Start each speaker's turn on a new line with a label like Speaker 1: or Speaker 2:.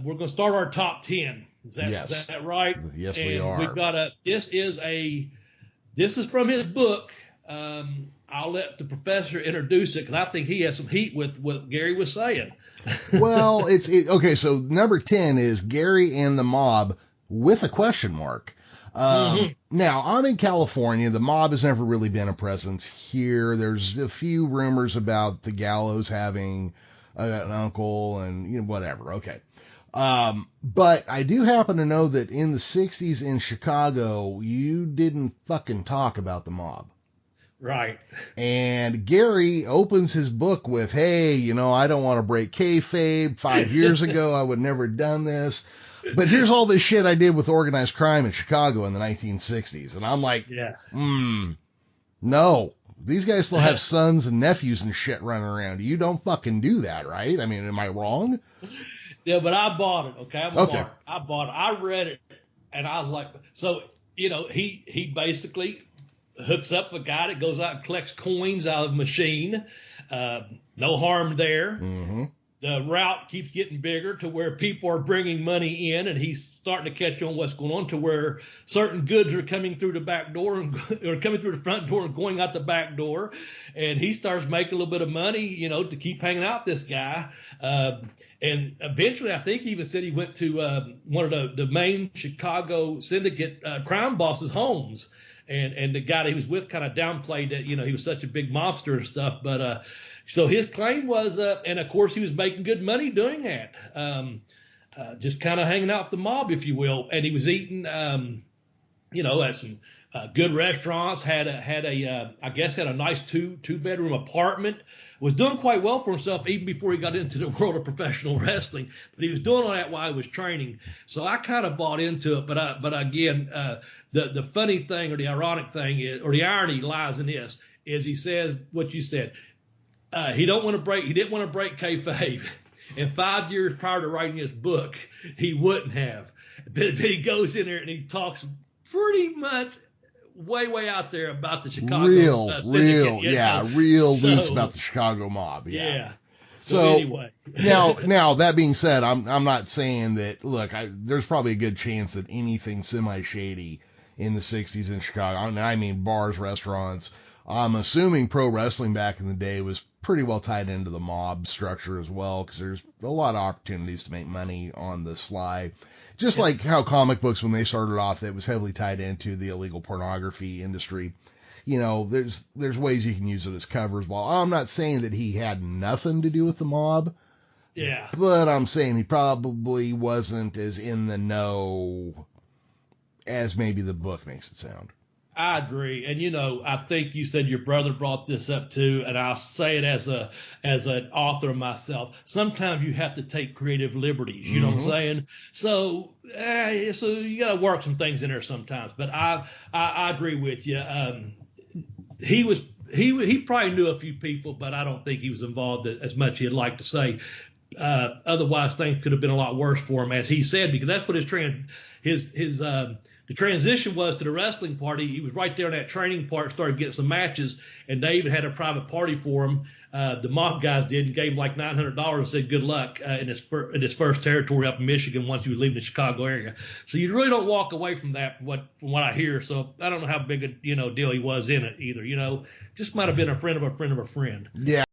Speaker 1: We're going to start our top 10.
Speaker 2: Yes.
Speaker 1: Is that right?
Speaker 2: Yes,
Speaker 1: and
Speaker 2: we are.
Speaker 1: We've got this is from his book. I'll let the professor introduce it because I think he has some heat with what Gary was saying.
Speaker 2: Well, okay. So number 10 is Gary and the Mob with a question mark. Now, I'm in California. The mob has never really been a presence here. There's a few rumors about the Gallows having an uncle and whatever. Okay. But I do happen to know that in the 60s in Chicago, you didn't fucking talk about the mob.
Speaker 1: Right.
Speaker 2: And Gary opens his book with, hey, I don't want to break kayfabe. 5 years ago, I would never have done this. But here's all this shit I did with organized crime in Chicago in the 1960s. And I'm like, no, these guys still have sons and nephews and shit running around. You don't fucking do that, right? I mean, am I wrong?
Speaker 1: Yeah, but I bought it, okay? I bought it. I read it, and I was like, so, he basically hooks up a guy that goes out and collects coins out of a machine. No harm there. Mm-hmm. The route keeps getting bigger to where people are bringing money in, and he's starting to catch on what's going on to where certain goods are coming through the back door or coming through the front door and going out the back door. And he starts making a little bit of money, to keep hanging out this guy. And eventually, I think he even said he went to one of the main Chicago syndicate crime bosses' homes. And the guy that he was with kind of downplayed that, he was such a big mobster and stuff. But so his claim was, and of course he was making good money doing that, just kind of hanging out with the mob, if you will. And he was eating, at some good restaurants, had a nice two-bedroom apartment, was doing quite well for himself even before he got into the world of professional wrestling. But he was doing all that while he was training. So I kind of bought into it. But again, the funny thing or the ironic thing is, or the irony lies in this, is he says what you said. He didn't want to break kayfabe. And 5 years prior to writing his book, he wouldn't have. But he goes in there and he talks pretty much way out there about the Chicago syndicate.
Speaker 2: Real loose about the Chicago mob. Yeah.
Speaker 1: So anyway.
Speaker 2: now that being said, I'm not saying that. Look, there's probably a good chance that anything semi-shady in the 60s in Chicago. I mean, bars, restaurants. I'm assuming pro wrestling back in the day was pretty well tied into the mob structure as well, because there's a lot of opportunities to make money on the sly. Just like how comic books, when they started off, that was heavily tied into the illegal pornography industry. There's ways you can use it as covers. Well, I'm not saying that he had nothing to do with the mob.
Speaker 1: Yeah.
Speaker 2: But I'm saying he probably wasn't as in the know as maybe the book makes it sound.
Speaker 1: I agree. And, I think you said your brother brought this up too, and I'll say it as an author myself. Sometimes you have to take creative liberties, you know what I'm saying? So you got to work some things in there sometimes. But I agree with you. He probably knew a few people, but I don't think he was involved as much as he'd like to say. Otherwise, things could have been a lot worse for him, as he said, because that's what the transition was to the wrestling party. He was right there in that training part, started getting some matches, and they even had a private party for him. The mob guys did, and gave him like $900 and said good luck in his first territory up in Michigan once he was leaving the Chicago area. So you really don't walk away from that from what I hear. So I don't know how big a deal he was in it either. Just might have been a friend of a friend of a friend.
Speaker 2: Yeah.